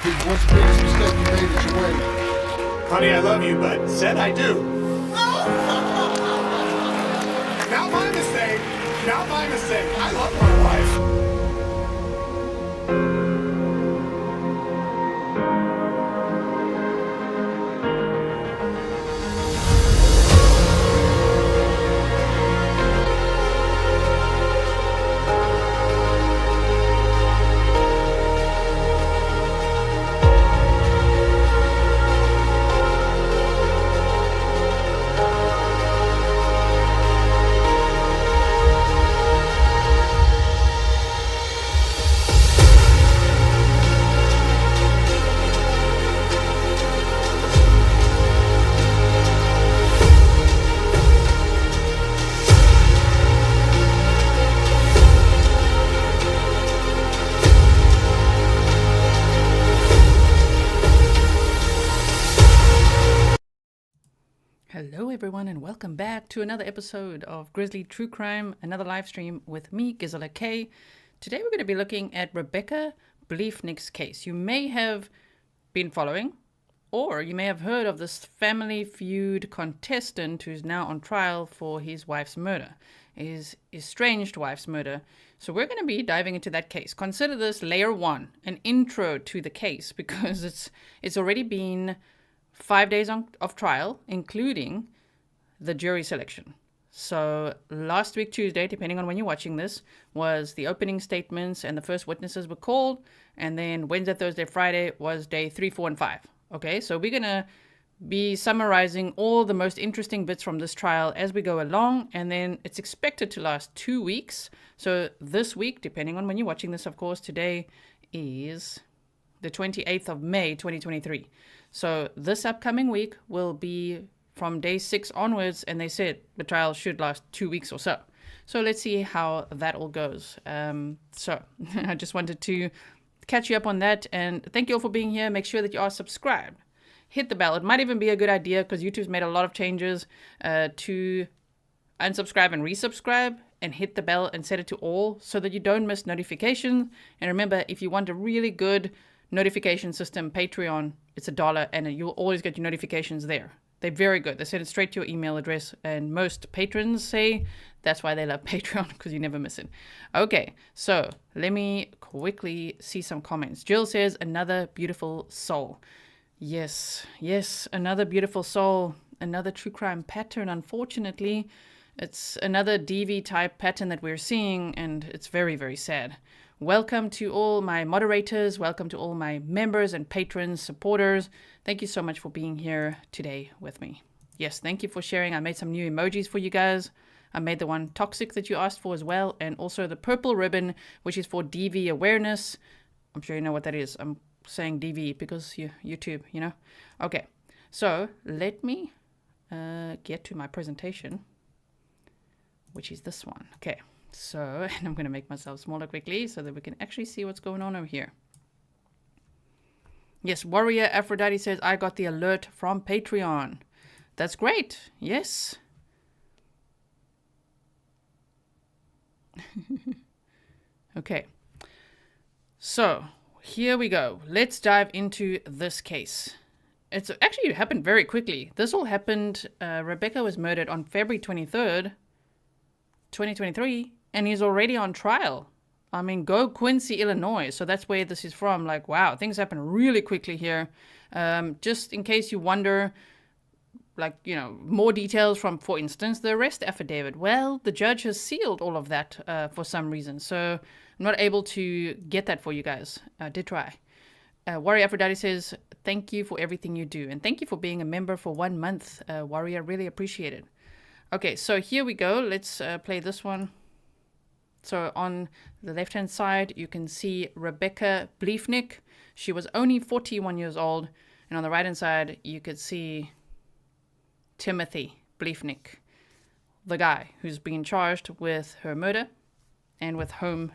What's the biggest mistake you made at your wedding? Honey, I love you, but said I do. Not my mistake. Not my mistake. I love my wife. Hello everyone and welcome back to another episode of Grizzly True Crime, another live stream with me, Grizzly K. Today we're going to be looking at Rebecca Bliefnick's case. You may have been following, or you may have heard of this Family Feud contestant who's now on trial for his wife's murder, his estranged wife's murder. So we're going to be diving into that case. Consider this layer one, an intro to the case, because it's already been 5 days of trial, including the jury selection. So last week, Tuesday, depending on when you're watching this, was the opening statements and the first witnesses were called. And then Wednesday, Thursday, Friday was day 3, 4, and 5. Okay, so we're going to be summarizing all the most interesting bits from this trial as we go along. And then it's expected to last 2 weeks. So this week, depending on when you're watching this, of course, today is the 28th of May, 2023. So this upcoming week will be from day 6 onwards, and they said the trial should last 2 weeks or so. So let's see how that all goes. So I just wanted to catch you up on that, and thank you all for being here. Make sure that you are subscribed. Hit the bell. It might even be a good idea because YouTube's made a lot of changes to unsubscribe and resubscribe, and hit the bell and set it to all so that you don't miss notifications. And remember, if you want a really good notification system, Patreon, it's $1 and you'll always get your notifications there. They're very good. They send it straight to your email address, and most patrons say that's why they love Patreon, because you never miss it. Okay, so let me quickly see some comments. Jill says, another beautiful soul. Yes, another beautiful soul. Another true crime pattern, unfortunately. It's another DV type pattern that we're seeing, and it's very, very sad. Welcome to all my moderators. Welcome to all my members and patrons, supporters. Thank you so much for being here today with me. Yes, thank you for sharing. I made some new emojis for you guys. I made the one toxic that you asked for as well, and also the purple ribbon, which is for DV awareness. I'm sure you know what that is. I'm saying DV because YouTube, you know. Okay, so let me get to my presentation, which is this one. Okay. So, and I'm going to make myself smaller quickly so that we can actually see what's going on over here. Yes, Warrior Aphrodite says, I got the alert from Patreon. That's great. Yes. Okay. So, here we go. Let's dive into this case. It's actually happened very quickly. This all happened, Rebecca was murdered on February 23rd, 2023. And he's already on trial. I mean, go Quincy, Illinois. So that's where this is from. Like, wow, things happen really quickly here. Just in case you wonder, like, you know, more details from, for instance, the arrest affidavit. Well, the judge has sealed all of that for some reason. So I'm not able to get that for you guys. I did try. Warrior Aphrodite says, thank you for everything you do. And thank you for being a member for 1 month, Warrior. Really appreciate it. Okay, so here we go. Let's play this one. So on the left-hand side, you can see Rebecca Bliefnick. She was only 41 years old. And on the right-hand side, you could see Timothy Bliefnick, the guy who's been charged with her murder and with home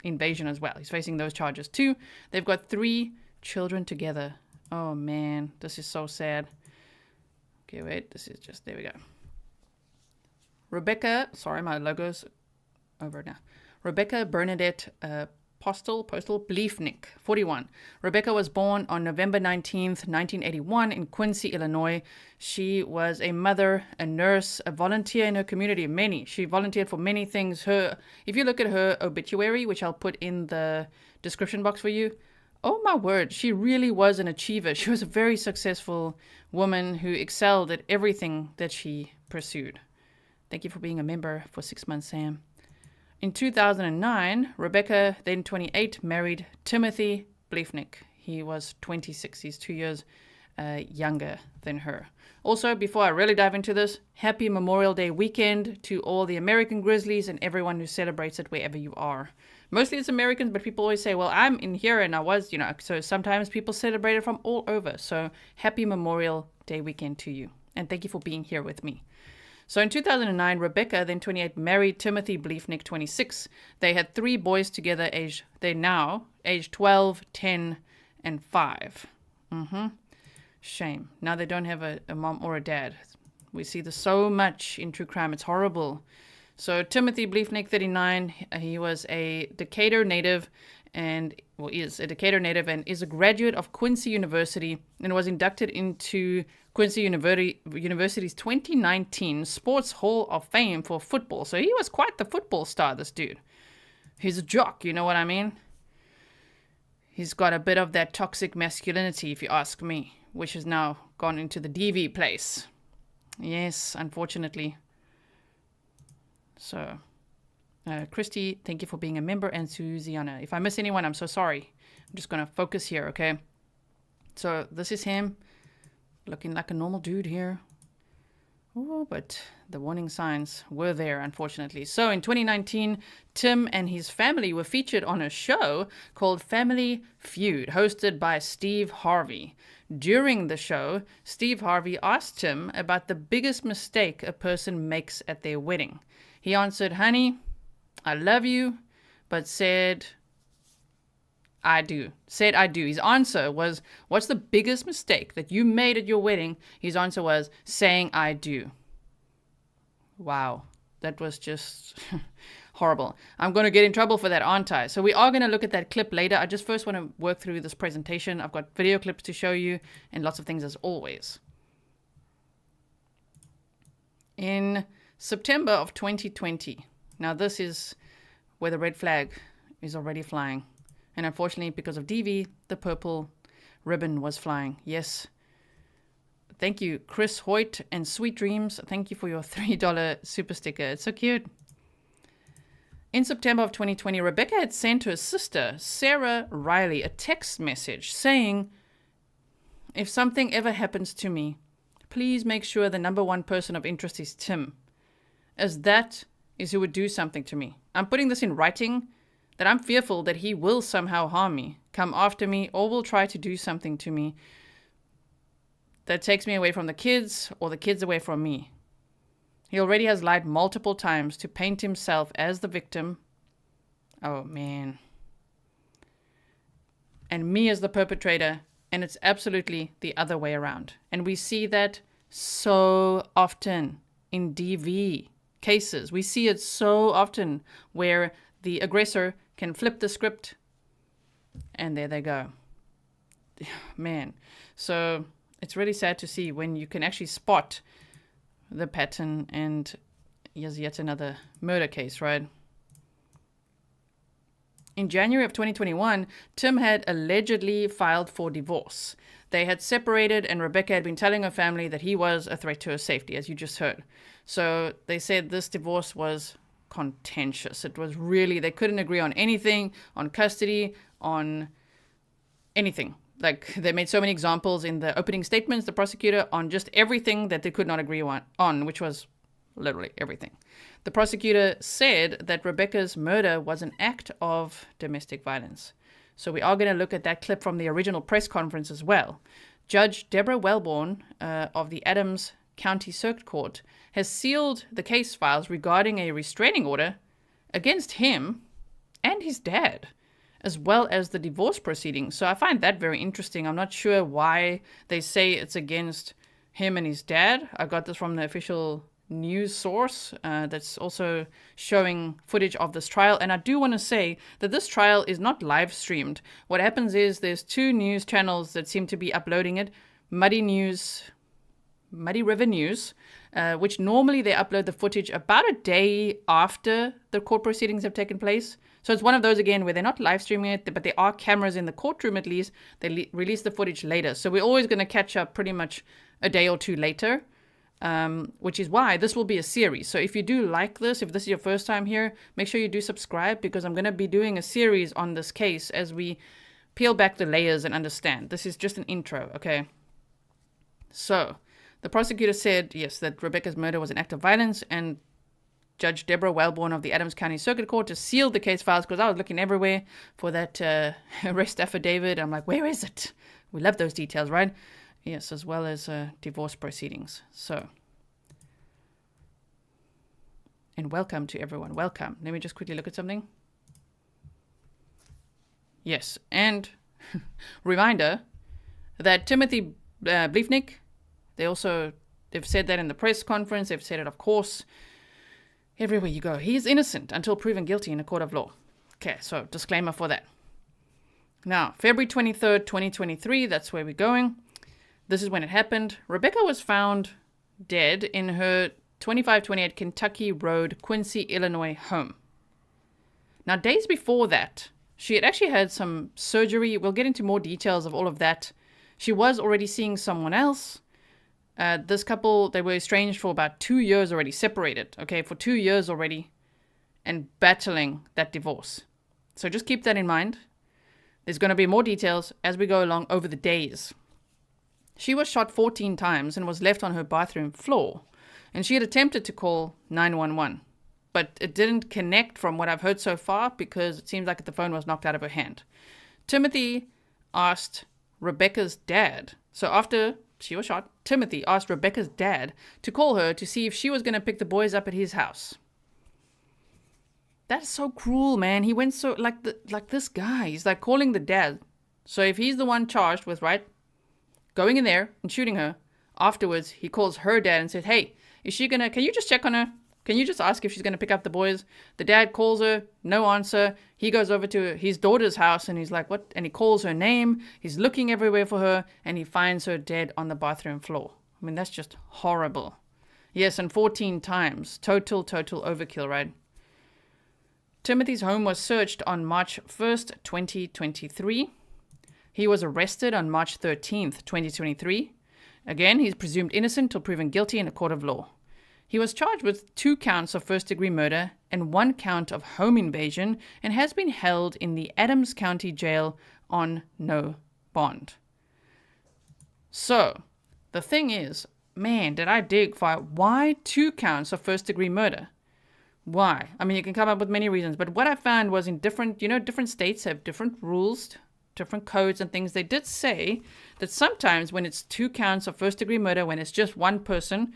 invasion as well. He's facing those charges too. They've got 3 children together. Oh, man, this is so sad. Okay, wait, this is just, there we go. Rebecca, sorry, my logo's over now. Rebecca Bernadette Postal Bliefnick, 41. Rebecca was born on November 19th, 1981 in Quincy, Illinois. She was a mother, a nurse, a volunteer in her community. She volunteered for many things. If you look at her obituary, which I'll put in the description box for you, oh my word, she really was an achiever. She was a very successful woman who excelled at everything that she pursued. Thank you for being a member for 6 months, Sam. In 2009, Rebecca, then 28, married Timothy Bliefnick. He was 26. He's 2 years younger than her. Also, before I really dive into this, happy Memorial Day weekend to all the American Grizzlies and everyone who celebrates it wherever you are. Mostly it's Americans, but people always say, well, I'm in here and I was, so sometimes people celebrate it from all over. So happy Memorial Day weekend to you. And thank you for being here with me. So in 2009, Rebecca, then 28, married Timothy Bliefnick, 26. They had 3 boys together, they're now aged 12, 10, and 5. Shame. Now they don't have a mom or a dad. We see this so much in true crime. It's horrible. So Timothy Bliefnick, 39, he was a Decatur native is a Decatur native and is a graduate of Quincy University and was inducted into Quincy University's 2019 Sports Hall of Fame for football. So he was quite the football star, this dude. He's a jock, you know what I mean? He's got a bit of that toxic masculinity, if you ask me, which has now gone into the DV place. Yes, unfortunately. So, Christy, thank you for being a member, and Suziana. If I miss anyone, I'm so sorry. I'm just going to focus here, okay? So, this is him, looking like a normal dude here. Oh, but the warning signs were there, unfortunately. So, in 2019, Tim and his family were featured on a show called Family Feud, hosted by Steve Harvey. During the show, Steve Harvey asked Tim about the biggest mistake a person makes at their wedding. He answered, honey, I love you, but said, I do. Said, I do. His answer was, what's the biggest mistake that you made at your wedding? His answer was, saying, I do. Wow. That was just horrible. I'm going to get in trouble for that, aren't I? So we are going to look at that clip later. I just first want to work through this presentation. I've got video clips to show you and lots of things as always. In September of 2020. Now this is where the red flag is already flying. And unfortunately, because of DV, the purple ribbon was flying. Yes. Thank you, Chris Hoyt and Sweet Dreams. Thank you for your $3 super sticker. It's so cute. In September of 2020, Rebecca had sent her sister, Sarah Riley, a text message saying, if something ever happens to me, please make sure the number one person of interest is Tim, as that is who would do something to me. I'm putting this in writing that I'm fearful that he will somehow harm me, come after me, or will try to do something to me that takes me away from the kids or the kids away from me. He already has lied multiple times to paint himself as the victim. Oh, man. And me as the perpetrator, and it's absolutely the other way around. And we see that so often in DV cases. We see it so often where the aggressor can flip the script and there they go. Man. So it's really sad to see when you can actually spot the pattern, and here's yet another murder case, right? In January of 2021, Tim had allegedly filed for divorce. They had separated, and Rebecca had been telling her family that he was a threat to her safety, as you just heard. So they said this divorce was contentious. It was really, they couldn't agree on anything, on custody, on anything. Like, they made so many examples in the opening statements, the prosecutor, on just everything that they could not agree on, which was literally everything. The prosecutor said that Rebecca's murder was an act of domestic violence. So we are going to look at that clip from the original press conference as well. Judge Deborah Wellborn of the Adams County Circuit Court has sealed the case files regarding a restraining order against him and his dad, as well as the divorce proceedings. So I find that very interesting. I'm not sure why they say it's against him and his dad. I got this from the official news source that's also showing footage of this trial. And I do want to say that this trial is not live streamed. What happens is there's 2 news channels that seem to be uploading it. Muddy River News, which normally they upload the footage about a day after the court proceedings have taken place. So it's one of those, again, where they're not live streaming it, but there are cameras in the courtroom at least. They release the footage later. So we're always going to catch up pretty much a day or 2 later, which is why this will be a series. So if you do like this, if this is your first time here, make sure you do subscribe, because I'm going to be doing a series on this case as we peel back the layers and understand. This is just an intro, okay? So the prosecutor said, yes, that Rebecca's murder was an act of violence, and Judge Deborah Wellborn of the Adams County Circuit Court just sealed the case files, because I was looking everywhere for that arrest affidavit. I'm like, where is it? We love those details, right? Yes, as well as divorce proceedings. So, and welcome to everyone. Welcome. Let me just quickly look at something. Yes, and reminder that Timothy Bliefnick, they've said that in the press conference. They've said it, of course, everywhere you go. He is innocent until proven guilty in a court of law. Okay, so disclaimer for that. Now, February 23rd, 2023, that's where we're going. This is when it happened. Rebecca was found dead in her 2528 Kentucky Road, Quincy, Illinois home. Now, days before that, she had actually had some surgery. We'll get into more details of all of that. She was already seeing someone else. This couple, they were estranged for about 2 years already, separated, okay, for 2 years already, and battling that divorce. So just keep that in mind. There's going to be more details as we go along over the days. She was shot 14 times and was left on her bathroom floor, and she had attempted to call 911, but it didn't connect from what I've heard so far, because it seems like the phone was knocked out of her hand. Timothy asked Rebecca's dad, so after she was shot, Timothy asked Rebecca's dad to call her to see if she was going to pick the boys up at his house. That's so cruel, man. He went so, like this guy. He's like calling the dad. So if he's the one charged with, right, going in there and shooting her, afterwards he calls her dad and says, hey, can you just check on her? Can you just ask if she's going to pick up the boys? The dad calls her, no answer. He goes over to his daughter's house and he's like, what? And he calls her name. He's looking everywhere for her and he finds her dead on the bathroom floor. I mean, that's just horrible. Yes, and 14 times. Total overkill, right? Timothy's home was searched on March 1st, 2023. He was arrested on March 13th, 2023. Again, he's presumed innocent till proven guilty in a court of law. He was charged with 2 counts of first-degree murder and 1 count of home invasion and has been held in the Adams County Jail on no bond. So, the thing is, man, did I dig for why 2 counts of first-degree murder? Why? I mean, you can come up with many reasons, but what I found was in different states have different rules, different codes and things. They did say that sometimes when it's 2 counts of first-degree murder, when it's just one person,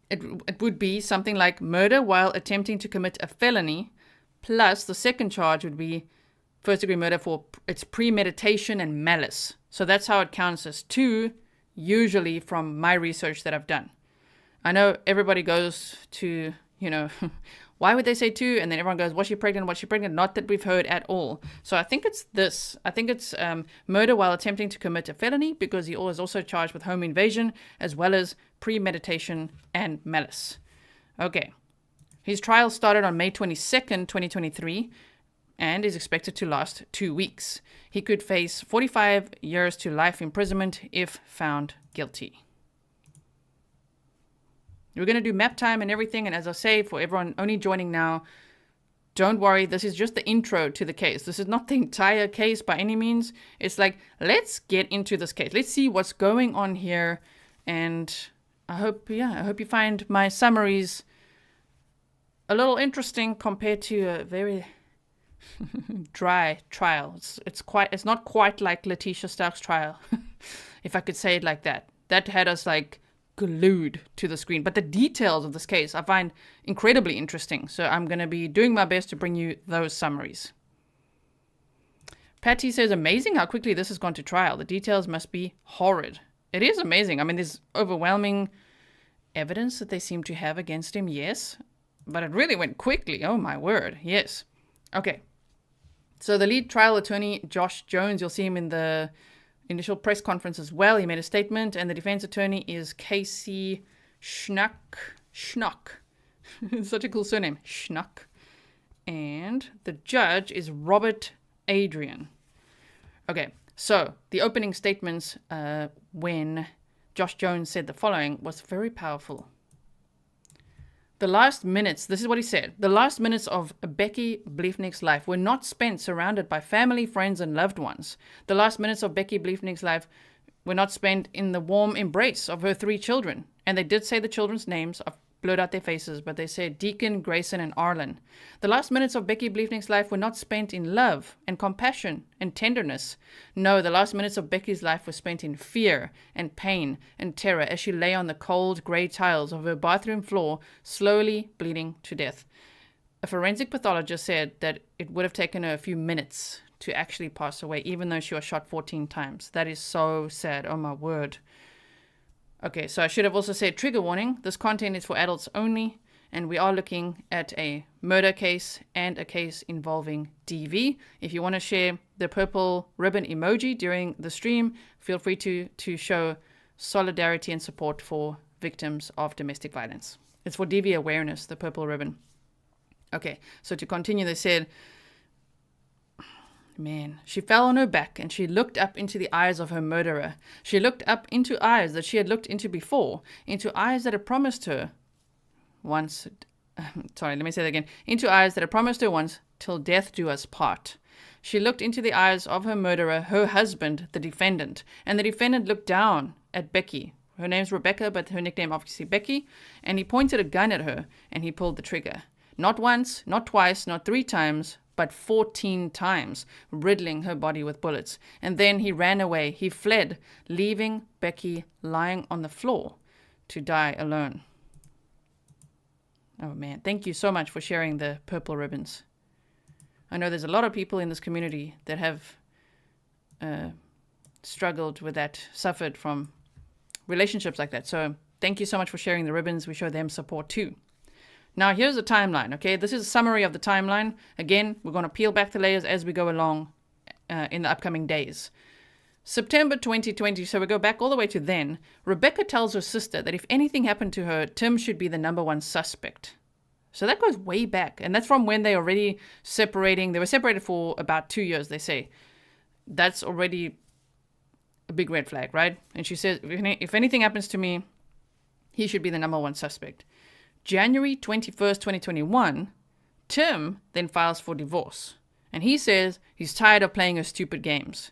it would be something like murder while attempting to commit a felony, plus the second charge would be first-degree murder for its premeditation and malice. So that's how it counts as 2, usually from my research that I've done. I know everybody goes to, why would they say 2? And then everyone goes, was she pregnant? Was she pregnant? Not that we've heard at all. So I think it's this. I think it's murder while attempting to commit a felony, because he was also charged with home invasion as well as premeditation and malice. Okay. His trial started on May 22nd, 2023, and is expected to last 2 weeks. He could face 45 years to life imprisonment if found guilty. We're going to do map time and everything. And as I say, for everyone only joining now, don't worry. This is just the intro to the case. This is not the entire case by any means. It's like, let's get into this case. Let's see what's going on here. And I hope you find my summaries a little interesting compared to a very dry trial. It's not quite like Letitia Stark's trial, if I could say it like that. That had us like glued to the screen. But the details of this case I find incredibly interesting. So I'm going to be doing my best to bring you those summaries. Patty says, amazing how quickly this has gone to trial. The details must be horrid. It is amazing. I mean, there's overwhelming evidence that they seem to have against him? Yes. But it really went quickly. Oh, my word. Yes. Okay. So the lead trial attorney, Josh Jones, you'll see him in the initial press conference as well. He made a statement, and the defense attorney is Casey Schnock. Such a cool surname. Schnock. And the judge is Robert Adrian. Okay, so the opening statements when Josh Jones said the following was very powerful. The last minutes, this is what he said, the last minutes of Becky Bliefnick's life were not spent surrounded by family, friends, and loved ones. The last minutes of Becky Bliefnick's life were not spent in the warm embrace of her 3 children. And they did say the children's names. I've blurred out their faces, but they said Deacon, Grayson, and Arlen. The last minutes of Becky Bliefnick's life were not spent in love and compassion and tenderness. No, the last minutes of Becky's life were spent in fear and pain and terror as she lay on the cold grey tiles of her bathroom floor, slowly bleeding to death. A forensic pathologist said that it would have taken her a few minutes to actually pass away, even though she was shot 14 times. That is so sad. Oh, my word. Okay, so I should have also said trigger warning. This content is for adults only, and we are looking at a murder case and a case involving DV. If you want to share the purple ribbon emoji during the stream, feel free to show solidarity and support for victims of domestic violence. It's for DV awareness, the purple ribbon. Okay, so to continue, they said, man, she fell on her back and she looked up into the eyes of her murderer. She looked up into eyes that she had looked into before, into eyes that had promised her once, into eyes that had promised her once, till death do us part. She looked into the eyes of her murderer, her husband, the defendant, and the defendant looked down at Becky. Her name's Rebecca, but her nickname obviously Becky, and he pointed a gun at her and he pulled the trigger. Not once, not twice, not 3 times, but 14 times, riddling her body with bullets. And then he ran away. He fled, leaving Becky lying on the floor to die alone. Oh, man. Thank you so much for sharing the purple ribbons. I know there's a lot of people in this community that have struggled with that, suffered from relationships like that. So thank you so much for sharing the ribbons. We show them support too. Now, here's a timeline, okay? This is a summary of the timeline. Again, we're going to peel back the layers as we go along in the upcoming days. September 2020, so we go back all the way to then. Rebecca tells her sister that if anything happened to her, Tim should be the number 1 suspect. So that goes way back. And that's from when they already separating. They were separated for about 2 years, they say. That's already a big red flag, right? And she says, if anything happens to me, he should be the number 1 suspect. January 21st, 2021, Tim then files for divorce. And he says he's tired of playing her stupid games.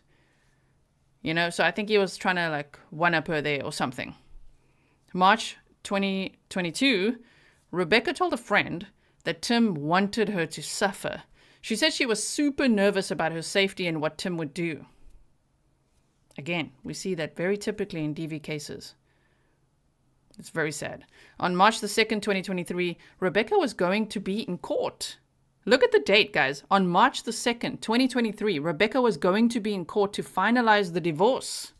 You know, so I think he was trying to like one-up her there or something. March 2022, Rebecca told a friend that Tim wanted her to suffer. She said she was super nervous about her safety and what Tim would do. Again, we see that very typically in DV cases. It's very sad. On March the 2nd, 2023, Rebecca was going to be in court. Look at the date, guys. On March the 2nd, 2023, Rebecca was going to be in court to finalize the divorce.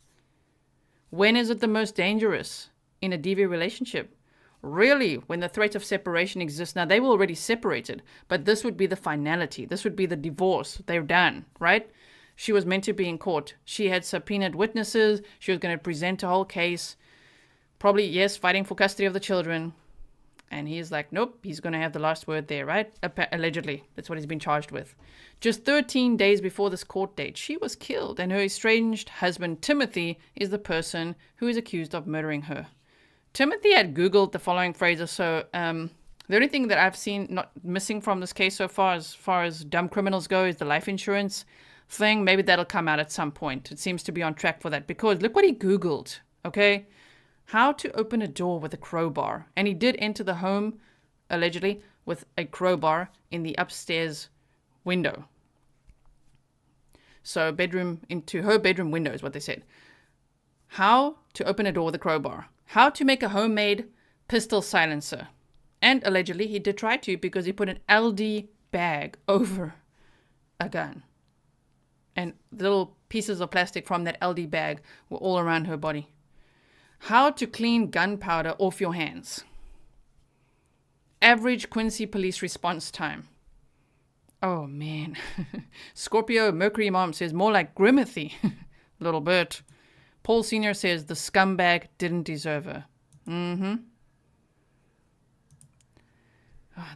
When is it the most dangerous in a DV relationship? Really, when the threat of separation exists. Now, they were already separated, but this would be the finality. This would be the divorce. They're done, right? She was meant to be in court. She had subpoenaed witnesses. She was going to present a whole case. Probably, yes, fighting for custody of the children. And he's like, nope, he's going to have the last word there, right? Allegedly. That's what he's been charged with. Just 13 days before this court date, she was killed. And her estranged husband, Timothy, is the person who is accused of murdering her. Timothy had Googled the following phrases. So the only thing that I've seen not missing from this case so far as dumb criminals go, is the life insurance thing. Maybe that'll come out at some point. It seems to be on track for that. Because look what he Googled, okay? How to open a door with a crowbar. And he did enter the home, allegedly, with a crowbar in the upstairs window. So into her bedroom window is what they said. How to open a door with a crowbar. How to make a homemade pistol silencer. And allegedly, he did try to because he put an LD bag over a gun. And the little pieces of plastic from that LD bag were all around her body. How to clean gunpowder off your hands. Average Quincy police response time. Oh, man. Scorpio Mercury Mom says more like Grimathy. Little bit. Paul Sr. says the scumbag didn't deserve her.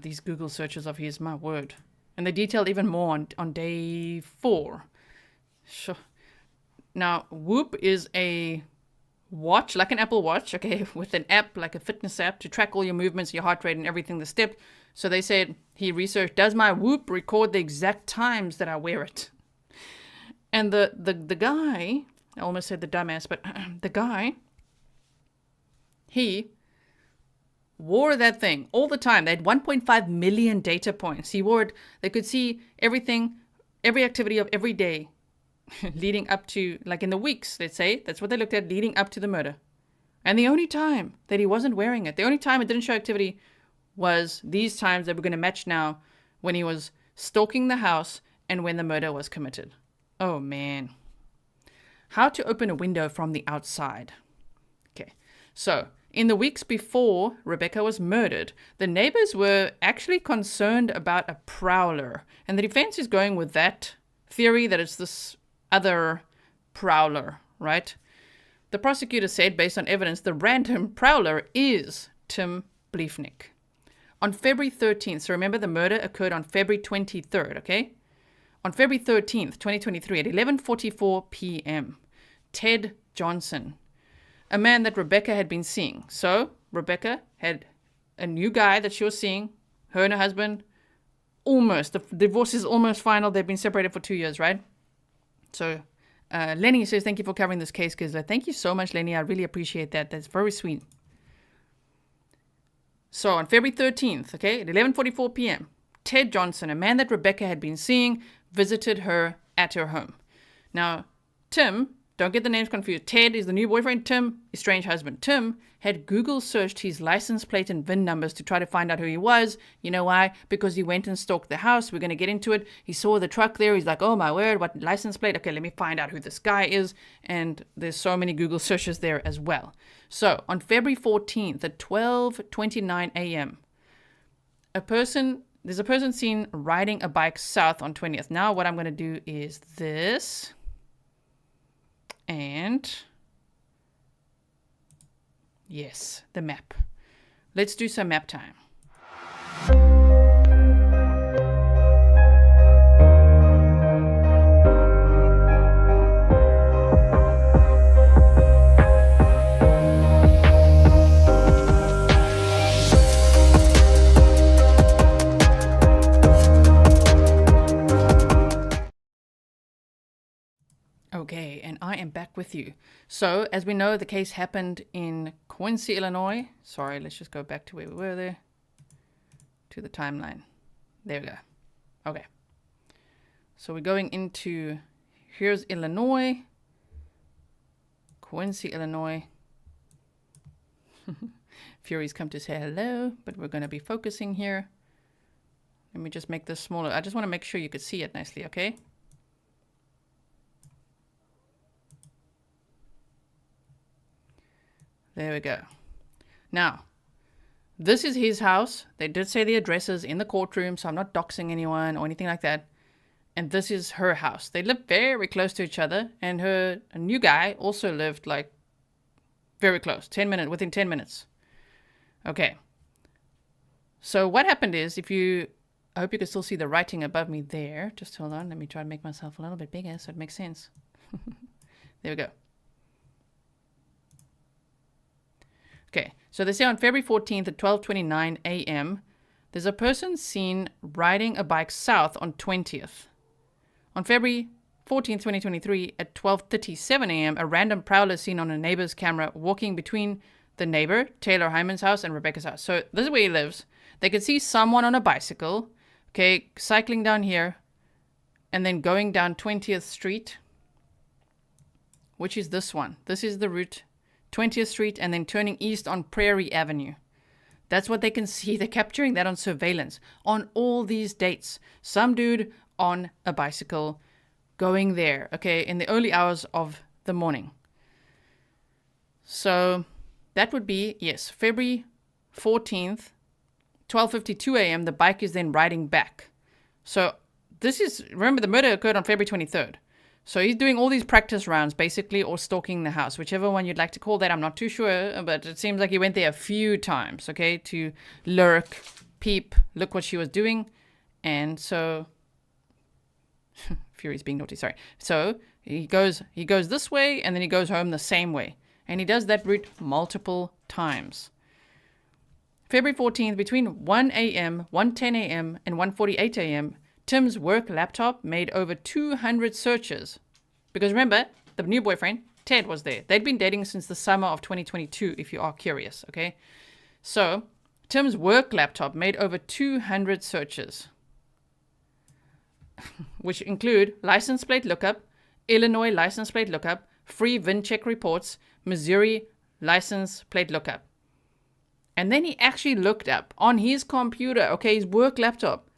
These Google searches of his, my word. And they detailed even more on day 4. Sure. Now, Whoop is a watch, like an Apple Watch, okay, with an app, like a fitness app, to track all your movements, your heart rate, and everything, the step. So they said, he researched, does my Whoop record the exact times that I wear it? And the guy, I almost said the dumbass, but the guy, he wore that thing all the time. They had 1.5 million data points. He wore it. They could see everything, every activity of every day leading up to, like in the weeks, let's say. That's what they looked at, leading up to the murder. And the only time that he wasn't wearing it, the only time it didn't show activity was these times that we're going to match now, when he was stalking the house and when the murder was committed. Oh, man. How to open a window from the outside. Okay, so in the weeks before Rebecca was murdered, the neighbors were actually concerned about a prowler. And the defense is going with that theory that it's this other prowler, right? The prosecutor said, based on evidence, the random prowler is Tim Bliefnick. On February 13th, so remember the murder occurred on February 23rd, okay? On February 13th, 2023, at 11:44 p.m., Ted Johnson, a man that Rebecca had been seeing. So Rebecca had a new guy that she was seeing, her and her husband, almost. The divorce is almost final. They've been separated for 2 years, right? So Lenny says, thank you for covering this case, Grizzly. Thank you so much, Lenny. I really appreciate that. That's very sweet. So on February 13th, okay, at 11:44 p.m., Ted Johnson, a man that Rebecca had been seeing, visited her at her home. Now, Tim, don't get the names confused. Ted is the new boyfriend. Tim, estranged husband. Tim had Google searched his license plate and VIN numbers to try to find out who he was. You know why? Because he went and stalked the house. We're going to get into it. He saw the truck there. He's like, oh my word, what license plate? Okay, let me find out who this guy is. And there's so many Google searches there as well. So on February 14th at 12:29 a.m., there's a person seen riding a bike south on 20th. Now what I'm going to do is this. And yes, the map. Let's do some map time. Okay, and I am back with you. So, as we know, the case happened in Quincy, Illinois. Sorry, let's just go back to where we were there. To the timeline. There we go. Okay. So we're going into, here's Illinois. Quincy, Illinois. Fury's come to say hello, but we're going to be focusing here. Let me just make this smaller. I just want to make sure you could see it nicely, okay? There we go. Now, this is his house. They did say the addresses in the courtroom, so I'm not doxing anyone or anything like that. And this is her house. They live very close to each other, and her new guy also lived like very close, within 10 minutes. Okay. So what happened is, I hope you can still see the writing above me there. Just hold on. Let me try to make myself a little bit bigger so it makes sense. There we go. Okay, so they say on February 14th at 12:29 a.m., there's a person seen riding a bike south on 20th. On February 14th, 2023 at 12:37 a.m., a random prowler seen on a neighbor's camera walking between the neighbor, Taylor Hyman's house, and Rebecca's house. So this is where he lives. They could see someone on a bicycle, okay, cycling down here, and then going down 20th Street, which is this one. This is the route, 20th Street, and then turning east on Prairie Avenue. That's what they can see. They're capturing that on surveillance on all these dates. Some dude on a bicycle going there, okay, in the early hours of the morning. So That would be, yes, February 14th, 12:52 a.m. The bike is then riding back. So this is, remember, the murder occurred on February 23rd. So he's doing all these practice rounds, basically, or stalking the house, whichever one you'd like to call that. I'm not too sure, but it seems like he went there a few times, okay, to lurk, peep, look what she was doing. And so, Fury's being naughty, sorry. So he goes this way, and then he goes home the same way. And he does that route multiple times. February 14th, between 1 a.m., 1:10 a.m., and 1:48 a.m., Tim's work laptop made over 200 searches. Because remember, the new boyfriend, Ted, was there. They'd been dating since the summer of 2022, if you are curious, okay? So, Tim's work laptop made over 200 searches, which include license plate lookup, Illinois license plate lookup, free VIN check reports, Missouri license plate lookup. And then he actually looked up on his computer, okay, his work laptop,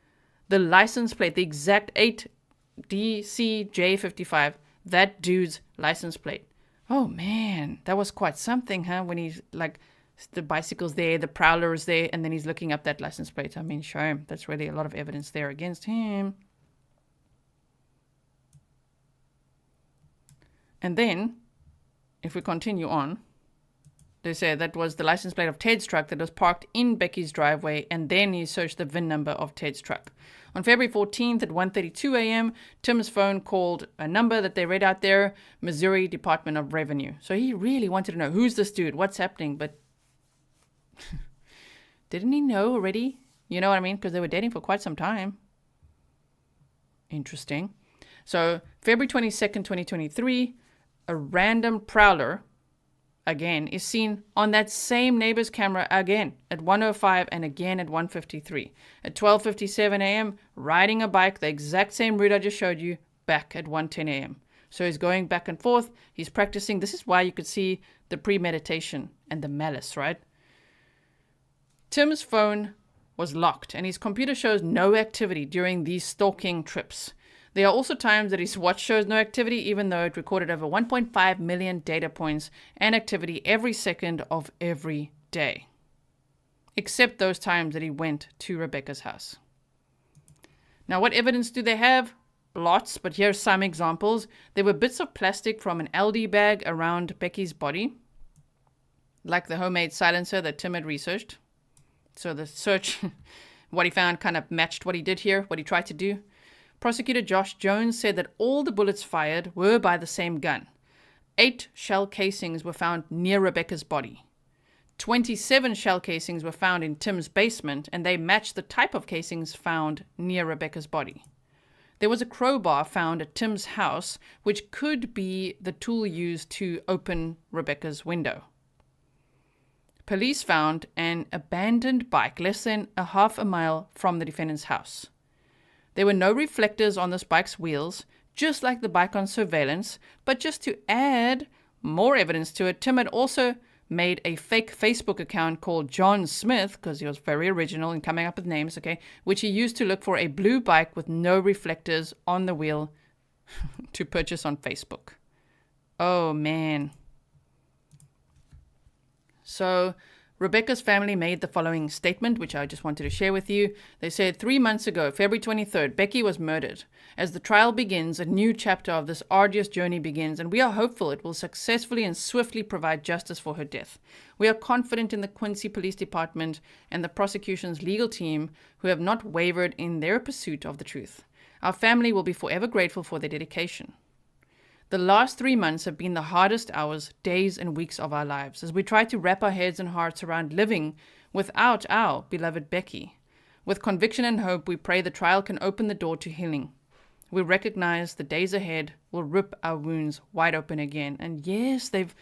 the license plate, the exact 8DCJ55, that dude's license plate. Oh man, that was quite something, huh? When he's like, the bicycle's there, the prowler is there, and then he's looking up that license plate. I mean, show him. That's really a lot of evidence there against him. And then, if we continue on, they say that was the license plate of Ted's truck that was parked in Becky's driveway, and then he searched the VIN number of Ted's truck. On February 14th at 1:32 a.m., Tim's phone called a number that they read out there, Missouri Department of Revenue. So he really wanted to know, who's this dude? What's happening? But didn't he know already? You know what I mean? Because they were dating for quite some time. Interesting. So February 22nd, 2023, a random prowler, again, is seen on that same neighbor's camera again at 1:05 and again at 1:53. At 12:57 a.m., riding a bike, the exact same route I just showed you, back at 1:10 a.m. So he's going back and forth. He's practicing. This is why you could see the premeditation and the malice, right? Tim's phone was locked, and his computer shows no activity during these stalking trips. There are also times that his watch shows no activity, even though it recorded over 1.5 million data points and activity every second of every day. Except those times that he went to Rebecca's house. Now, what evidence do they have? Lots, but here's some examples. There were bits of plastic from an LD bag around Becky's body, like the homemade silencer that Tim had researched. So the search, what he found kind of matched what he did here, what he tried to do. Prosecutor Josh Jones said that all the bullets fired were by the same gun. 8 shell casings were found near Rebecca's body. 27 shell casings were found in Tim's basement, and they matched the type of casings found near Rebecca's body. There was a crowbar found at Tim's house, which could be the tool used to open Rebecca's window. Police found an abandoned bike less than a half a mile from the defendant's house. There were no reflectors on this bike's wheels, just like the bike on surveillance, but just to add more evidence to it, Tim had also made a fake Facebook account called John Smith, because he was very original in coming up with names, okay, which he used to look for a blue bike with no reflectors on the wheel to purchase on Facebook. Oh, man. So Rebecca's family made the following statement, which I just wanted to share with you. They said, 3 months ago, February 23rd, Becky was murdered. As the trial begins, a new chapter of this arduous journey begins, and we are hopeful it will successfully and swiftly provide justice for her death. We are confident in the Quincy Police Department and the prosecution's legal team, who have not wavered in their pursuit of the truth. Our family will be forever grateful for their dedication. The last 3 months have been the hardest hours, days, and weeks of our lives as we try to wrap our heads and hearts around living without our beloved Becky. With conviction and hope, we pray the trial can open the door to healing. We recognize the days ahead will rip our wounds wide open again. And yes, they've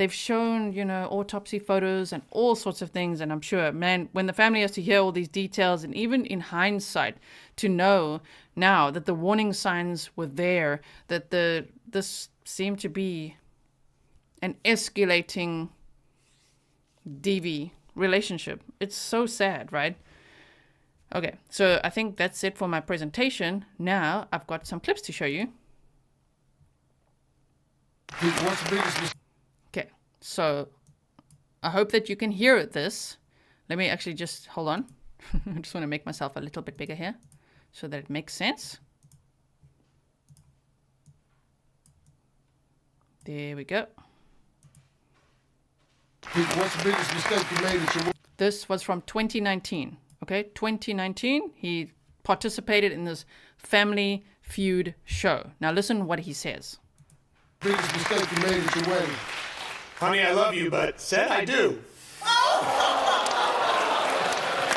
shown, autopsy photos and all sorts of things. And I'm sure, man, when the family has to hear all these details, and even in hindsight, to know now that the warning signs were there, that this seemed to be an escalating DV relationship. It's so sad, right? Okay, so I think that's it for my presentation. Now I've got some clips to show you. Okay, so I hope that you can hear this. Let me actually just, hold on. I just want to make myself a little bit bigger here so that it makes sense. There we go. What's the biggest mistake you made at your... This was from 2019. Okay, 2019, he participated in this Family Feud show. Now listen what he says. Biggest mistake you made at your wedding? Honey, I love you, but said I do.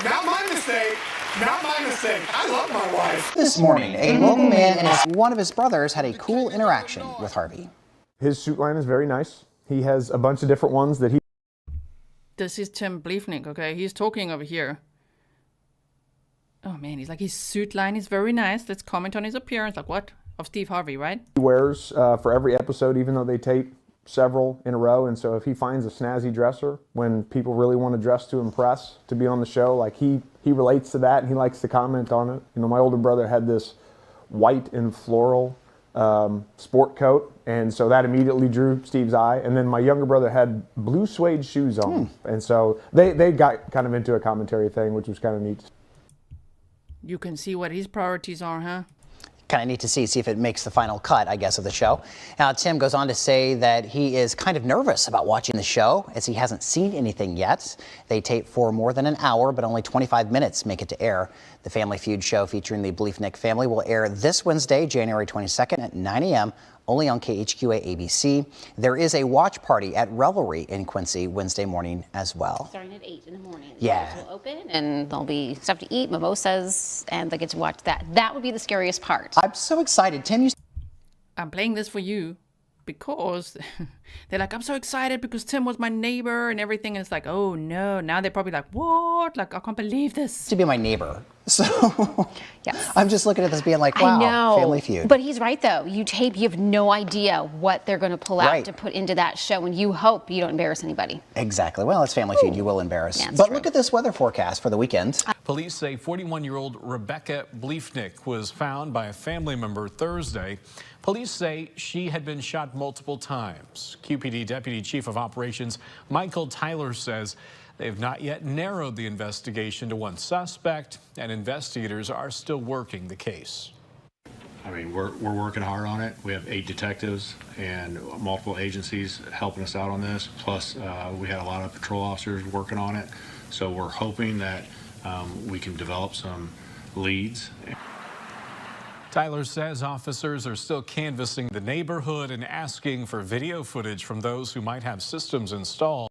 Not my mistake. Not my mistake. I love my wife. This morning, a local man and one of his brothers had a cool interaction with Harvey. His suit line is very nice. He has a bunch of different ones that he... This is Tim Bliefnick, okay? He's talking over here. Oh man, he's like, his suit line is very nice. Let's comment on his appearance. Like what? Of Steve Harvey, right? He wears for every episode, even though they tape several in a row. And so if he finds a snazzy dresser, when people really want to dress to impress, to be on the show, like he relates to that and he likes to comment on it. You know, my older brother had this white and floral sport coat, and so that immediately drew Steve's eye. And then my younger brother had blue suede shoes on, and so they got kind of into a commentary thing, which was kind of neat. You can see what his priorities are, huh? Kind of neat to see if it makes the final cut, I guess, of the show. Now, Tim goes on to say that he is kind of nervous about watching the show as he hasn't seen anything yet. They tape for more than an hour, but only 25 minutes make it to air. The Family Feud show featuring the Bliefnick family will air this Wednesday, January 22nd at 9 a.m., only on KHQA ABC. There is a watch party at Revelry in Quincy Wednesday morning as well. Starting at 8 in the morning. Yeah. The doors will open and there'll be stuff to eat, mimosas, and they get to watch that. That would be the scariest part. I'm so excited. Tim, I'm playing this for you because they're like, I'm so excited because Tim was my neighbor and everything. And it's like, oh no, now they're probably like, what? Like, I can't believe this. to be my neighbor. So Yes. I'm just looking at this being like, wow, I know. Family Feud. But he's right, though. You tape, you have no idea what they're going to pull out Right. to put into that show, and you hope you don't embarrass anybody. Exactly. Well, it's Family Feud. You will embarrass. Yeah, it's but true. look at this weather forecast for the weekend. Police say 41-year-old Rebecca Bliefnick was found by a family member Thursday. Police say she had been shot multiple times. QPD Deputy Chief of Operations Michael Tyler says they have not yet narrowed the investigation to one suspect, and investigators are still working the case. I mean, we're working hard on it. We have 8 detectives and multiple agencies helping us out on this. Plus, we had a lot of patrol officers working on it. So we're hoping that we can develop some leads. Tyler says officers are still canvassing the neighborhood and asking for video footage from those who might have systems installed.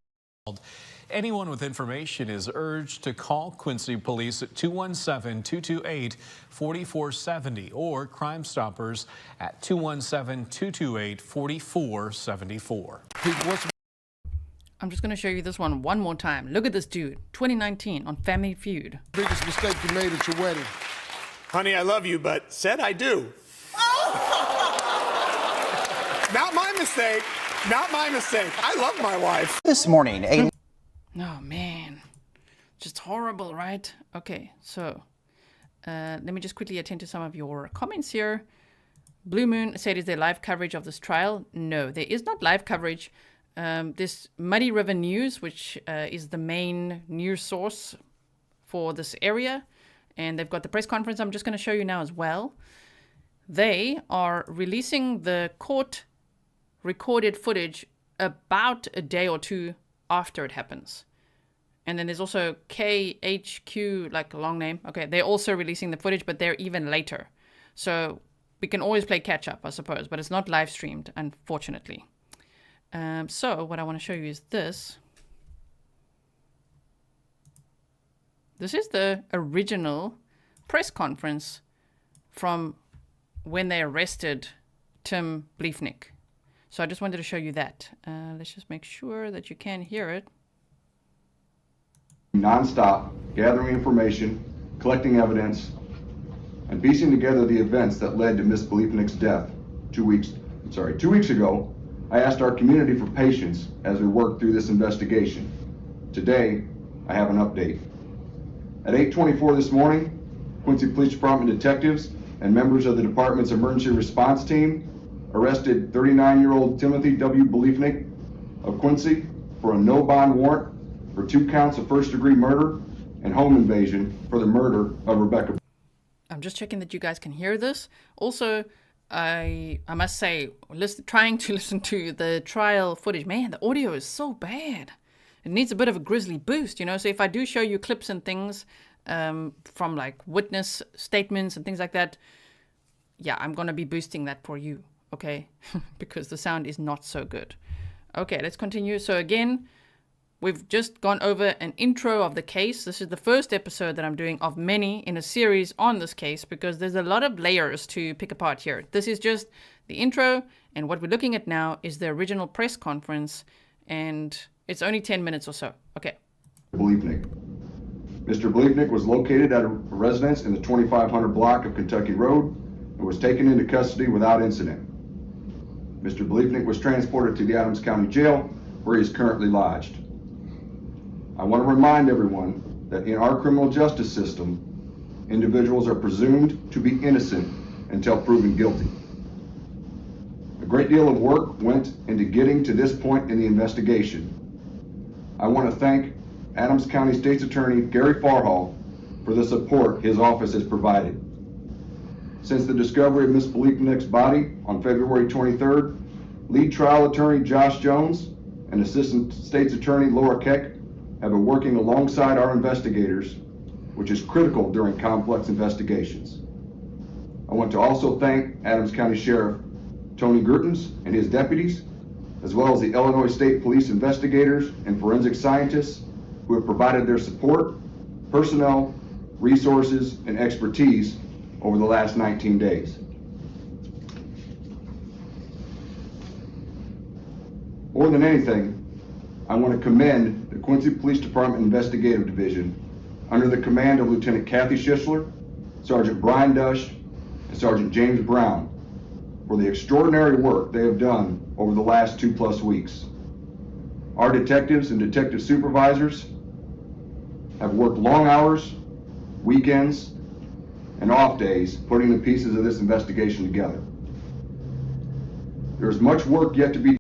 Anyone with information is urged to call Quincy Police at 217-228-4470 or Crime Stoppers at 217-228-4474. I'm just going to show you this one more time. Look at this dude, 2019 on Family Feud. Biggest mistake you made at your wedding? Honey, I love you, but said I do. Not my mistake. Not my mistake. I love my wife. This morning, a Oh man, just horrible, right? Okay, so let me just quickly attend to some of your comments here. Blue Moon said, is there live coverage of this trial? No, there is not live coverage. This Muddy River News, which is the main news source for this area, and they've got the press conference I'm just going to show you now as well. They are releasing the court recorded footage about a day or two after it happens. And then there's also KHQ, like a long name. Okay, they're also releasing the footage, but they're even later. So we can always play catch up, I suppose, but it's not live streamed, unfortunately. So what I want to show you is this. This is the original press conference from when they arrested Tim Bliefnick. So I just wanted to show you that. Let's just make sure that you can hear it. Non-stop, gathering information, collecting evidence, and piecing together the events that led to Miss Bliefnick's death 2 weeks ago. I asked our community for patience as we worked through this investigation. Today, I have an update. At 8:24 this morning, Quincy Police Department detectives and members of the department's emergency response team arrested 39-year-old Timothy W. Bliefnick of Quincy for a no bond warrant for 2 counts of first-degree murder and home invasion for the murder of Rebecca. I'm just checking that you guys can hear this. Also, I must say, trying to listen to the trial footage, man, the audio is so bad. It needs a bit of a Grizzly boost, you know. So if I do show you clips and things from like witness statements and things like that, yeah, I'm going to be boosting that for you, okay? Because the sound is not so good. Okay, let's continue. So again, we've just gone over an intro of the case. This is the first episode that I'm doing of many in a series on this case because there's a lot of layers to pick apart here. This is just the intro, and what we're looking at now is the original press conference, and it's only 10 minutes or so. Okay. Bliefnick. Mr. Bliefnick was located at a residence in the 2500 block of Kentucky Road and was taken into custody without incident. Mr. Bliefnick was transported to the Adams County Jail, where he is currently lodged. I want to remind everyone that in our criminal justice system, individuals are presumed to be innocent until proven guilty. A great deal of work went into getting to this point in the investigation. I want to thank Adams County State's Attorney Gary Farhall for the support his office has provided. Since the discovery of Ms. Bliefnick's body on February 23rd, lead trial attorney Josh Jones and Assistant State's Attorney Laura Keck have been working alongside our investigators, which is critical during complex investigations. I want to also thank Adams County Sheriff Tony Gertens and his deputies, as well as the Illinois State Police investigators and forensic scientists who have provided their support, personnel, resources, and expertise over the last 19 days. More than anything, I want to commend the Quincy Police Department Investigative Division under the command of Lieutenant Kathy Schisler, Sergeant Brian Dush, and Sergeant James Brown for the extraordinary work they have done over the last 2+ weeks. Our detectives and detective supervisors have worked long hours, weekends, and off days putting the pieces of this investigation together. There is much work yet to be.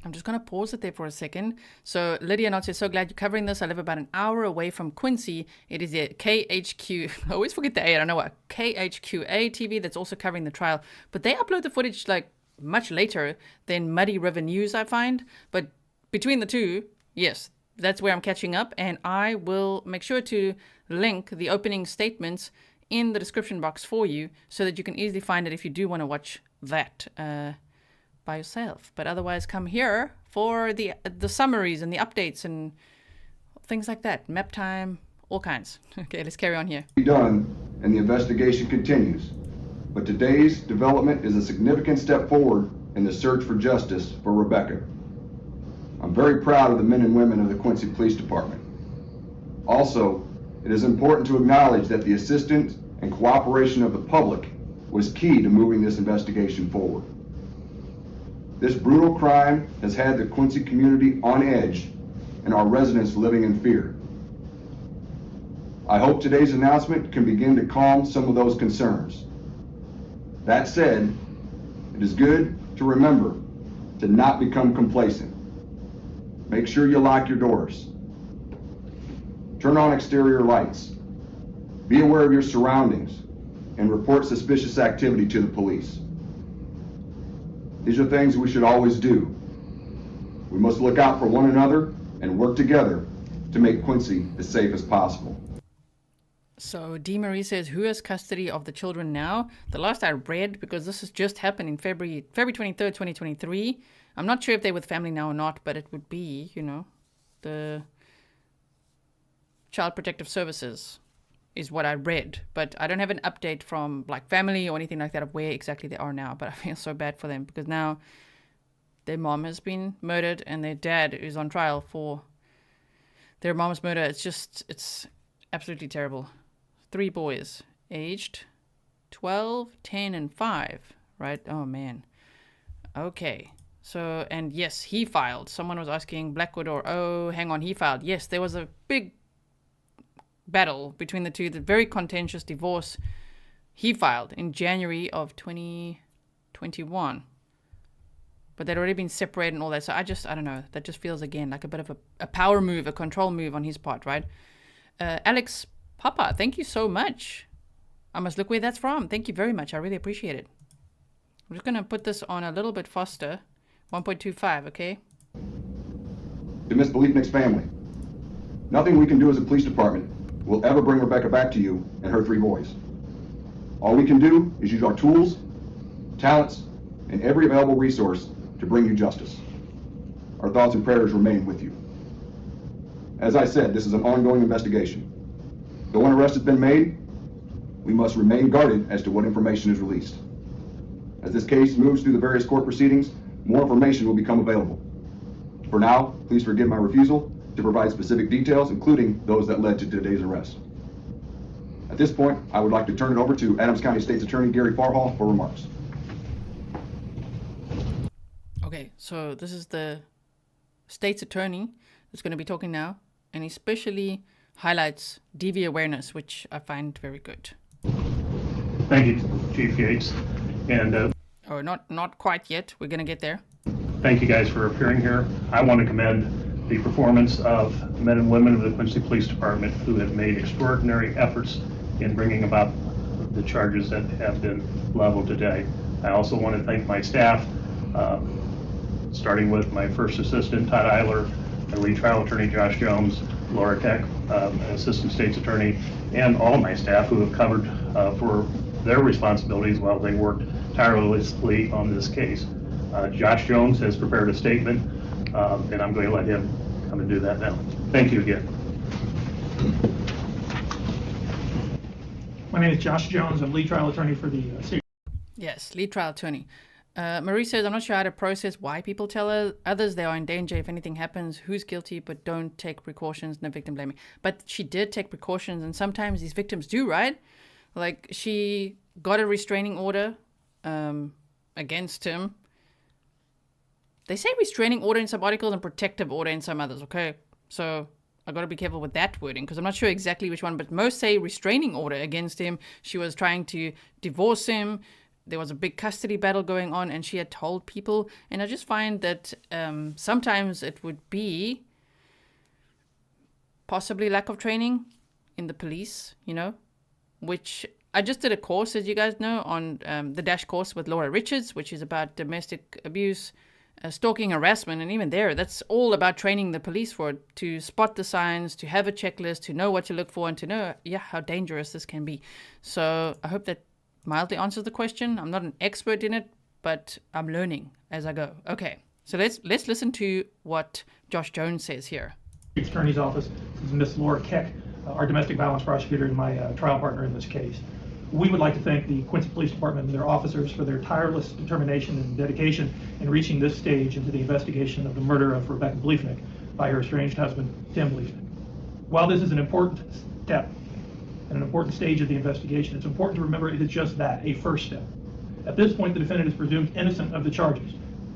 I'm just going to pause it there for a second. So Lydia Knott says, so glad you're covering this. I live about an hour away from Quincy. It is the KHQ, I always forget the A, I don't know what, KHQA TV that's also covering the trial. But they upload the footage like much later than Muddy River News, I find. But between the two, yes, that's where I'm catching up. And I will make sure to link the opening statements in the description box for you so that you can easily find it if you do want to watch that by yourself. But otherwise, come here for the summaries and the updates and things like that. Maptime, all kinds. Okay, let's carry on here. Done, and the investigation continues. But today's development is a significant step forward in the search for justice for Rebecca. I'm very proud of the men and women of the Quincy Police Department. Also, it is important to acknowledge that the assistance and cooperation of the public was key to moving this investigation forward. This brutal crime has had the Quincy community on edge and our residents living in fear. I hope today's announcement can begin to calm some of those concerns. That said, it is good to remember to not become complacent. Make sure you lock your doors. Turn on exterior lights. Be aware of your surroundings and report suspicious activity to the police. These are things we should always do. We must look out for one another and work together to make Quincy as safe as possible. So D. Marie says, who has custody of the children now? The last I read, because this has just happened in February 23rd, 2023. I'm not sure if they're with family now or not, but it would be, you know, the Child Protective Services is what I read. But I don't have an update from like family or anything like that of where exactly they are now. But I feel so bad for them because now their mom has been murdered and their dad is on trial for their mom's murder. It's absolutely terrible. 3 boys, aged 12, 10, and 5, right? Oh, man. Okay. So, and yes, he filed. Someone was asking Blackwood or, oh, hang on, he filed. Yes, there was a big battle between the two, the very contentious divorce. He filed in January of 2021. but they'd already been separated and all that. So I don't know. That just feels, again, like a bit of a power move, a control move on his part, right? Alex Papa, thank you so much. I must look where that's from. Thank you very much. I really appreciate it. I'm just going to put this on a little bit faster. 1.25, okay? To Miss Bliefnick's family, nothing we can do as a police department will ever bring Rebecca back to you and her 3 boys. All we can do is use our tools, talents, and every available resource to bring you justice. Our thoughts and prayers remain with you. As I said, this is an ongoing investigation. Though an arrest has been made, we must remain guarded as to what information is released. As this case moves through the various court proceedings, more information will become available. For now, please forgive my refusal to provide specific details, including those that led to today's arrest. At this point, I would like to turn it over to Adams County State's Attorney Gary Farhall for remarks. Okay, so this is the state's attorney that's going to be talking now, and he especially highlights DV awareness, which I find very good. Thank you, Chief Yates. And oh, not quite yet. We're going to get there. Thank you guys for appearing here. I want to commend the performance of men and women of the Quincy Police Department who have made extraordinary efforts in bringing about the charges that have been leveled today. I also want to thank my staff, starting with my first assistant, Todd Eiler, the lead trial attorney, Josh Jones, Laura Keck, assistant state's attorney, and all my staff who have covered for their responsibilities while they worked tirelessly on this case. Josh Jones has prepared a statement, and I'm going to let him come and do that now. Thank you again. My name is Josh Jones. I'm lead trial attorney for the state. Yes, lead trial attorney. Marie says, I'm not sure how to process why people tell others they are in danger if anything happens, who's guilty, but don't take precautions, no victim blaming. But she did take precautions, and sometimes these victims do, right? Like, she got a restraining order against him. They say restraining order in some articles and protective order in some others, okay? So I got to be careful with that wording because I'm not sure exactly which one, but most say restraining order against him. She was trying to divorce him. There was a big custody battle going on, and she had told people. And I just find that sometimes it would be possibly lack of training in the police, you know, which I just did a course, as you guys know, on the Dash course with Laura Richards, which is about domestic abuse, stalking, harassment, and even there, that's all about training the police for it, to spot the signs, to have a checklist, to know what to look for, and to know, how dangerous this can be. So I hope that mildly answers the question. I'm not an expert in it, but I'm learning as I go. Okay, so let's listen to what Josh Jones says here. Attorney's Office. This is Miss Laura Keck, our domestic violence prosecutor and my trial partner in this case. We would like to thank the Quincy Police Department and their officers for their tireless determination and dedication in reaching this stage into the investigation of the murder of Rebecca Bliefnick by her estranged husband, Tim Bliefnick. While this is an important step and an important stage of the investigation, it's important to remember it is just that, a first step. At this point, the defendant is presumed innocent of the charges.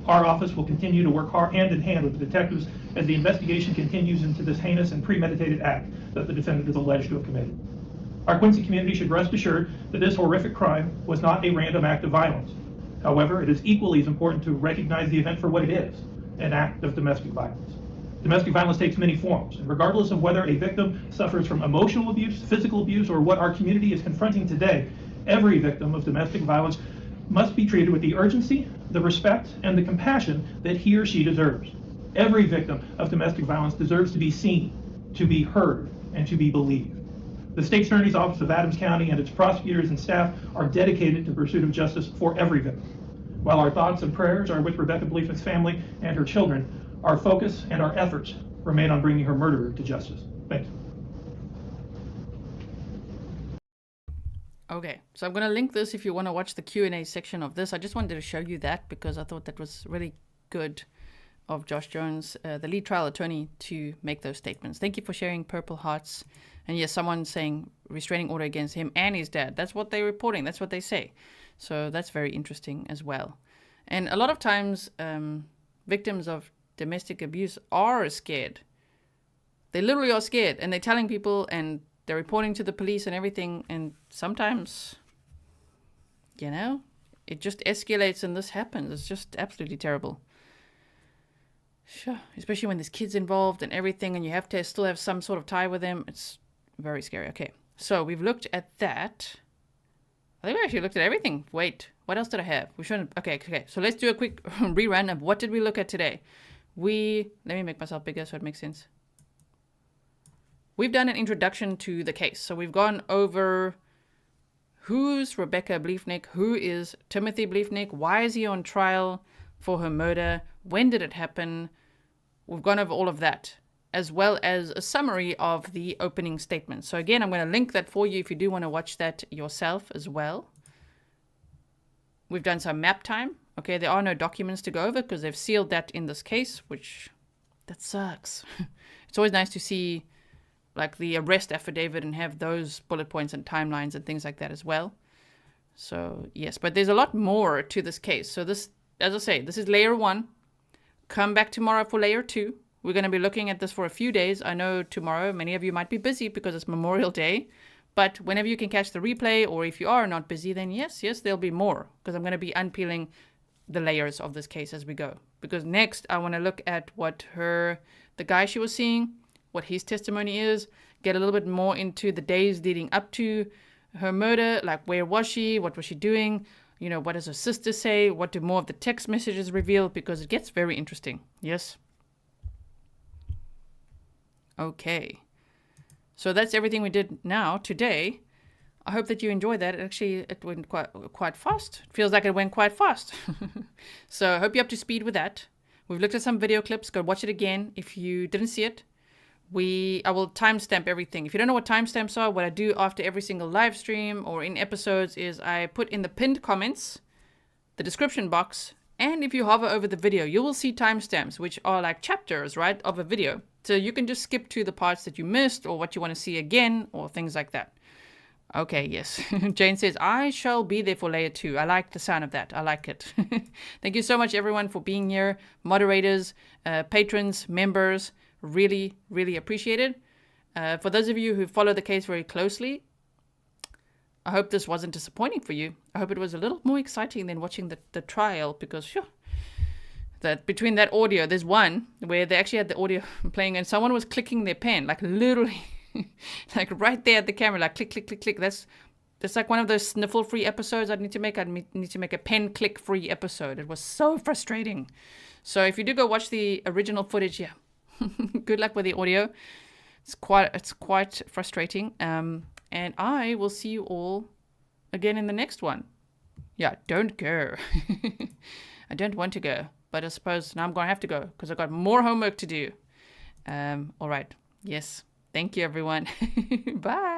Our office will continue to work hand in hand with the detectives as the investigation continues into this heinous and premeditated act that the defendant is alleged to have committed. Our Quincy community should rest assured that this horrific crime was not a random act of violence. However, it is equally as important to recognize the event for what it is, an act of domestic violence. Domestic violence takes many forms, and regardless of whether a victim suffers from emotional abuse, physical abuse, or what our community is confronting today, every victim of domestic violence must be treated with the urgency, the respect, and the compassion that he or she deserves. Every victim of domestic violence deserves to be seen, to be heard, and to be believed. The State Attorney's Office of Adams County and its prosecutors and staff are dedicated to the pursuit of justice for every victim. While our thoughts and prayers are with Rebecca Bliefnick's family and her children, our focus and our efforts remain on bringing her murderer to justice. Thank you. Okay, so I'm going to link this if you want to watch the Q&A section of this. I just wanted to show you that because I thought that was really good of Josh Jones, the lead trial attorney, to make those statements. Thank you for sharing Purple Hearts. And yes, someone saying restraining order against him and his dad. That's what they're reporting. That's what they say. So that's very interesting as well. And a lot of times, victims of domestic abuse are scared. They literally are scared. And they're telling people and they're reporting to the police and everything. And sometimes, it just escalates and this happens. It's just absolutely terrible. Sure. Especially when there's kids involved and everything, and you have to still have some sort of tie with them. It's very scary. Okay, so we've looked at that. I think we actually looked at everything. Wait, what else did I have? We shouldn't. Okay. So let's do a quick rerun of what did we look at today. Let me make myself bigger so it makes sense. We've done an introduction to the case. So we've gone over who's Rebecca Bliefnick, who is Timothy Bliefnick, why is he on trial for her murder, when did it happen. We've gone over all of that, as well as a summary of the opening statement. So again, I'm going to link that for you if you do want to watch that yourself as well. We've done some map time. Okay, there are no documents to go over because they've sealed that in this case, that sucks. It's always nice to see like the arrest affidavit and have those bullet points and timelines and things like that as well. So yes, but there's a lot more to this case. So this, as I say, this is layer 1. Come back tomorrow for layer 2. We're going to be looking at this for a few days. I know tomorrow many of you might be busy because it's Memorial Day, but whenever you can catch the replay, or if you are not busy, then yes, there'll be more, because I'm going to be unpeeling the layers of this case as we go. Because next I want to look at what the guy she was seeing, what his testimony is, get a little bit more into the days leading up to her murder, like where was she, what was she doing, what does her sister say, what do more of the text messages reveal, because it gets very interesting. Yes? Okay. So that's everything we did now, today. I hope that you enjoyed that. It went quite fast. It feels like it went quite fast. So I hope you're up to speed with that. We've looked at some video clips. Go watch it again if you didn't see it. I will timestamp everything. If you don't know what timestamps are, what I do after every single live stream or in episodes is I put in the pinned comments, the description box, and if you hover over the video, you will see timestamps, which are like chapters, right, of a video. So you can just skip to the parts that you missed or what you want to see again or things like that. Okay, yes. Jane says, I shall be there for layer 2. I like the sound of that. I like it. Thank you so much, everyone, for being here. Moderators, patrons, members. Really, really appreciate it. For those of you who follow the case very closely, I hope this wasn't disappointing for you. I hope it was a little more exciting than watching the trial, because that between that audio, there's one where they actually had the audio playing and someone was clicking their pen, like literally, like right there at the camera, like click, click, click, click. That's like one of those sniffle-free episodes I need to make. I need to make a pen click-free episode. It was so frustrating. So if you do go watch the original footage, good luck with the audio. It's quite frustrating. And I will see you all again in the next one. Yeah, don't go. I don't want to go, but I suppose now I'm going to have to go because I've got more homework to do. All right. Yes. Thank you, everyone. Bye.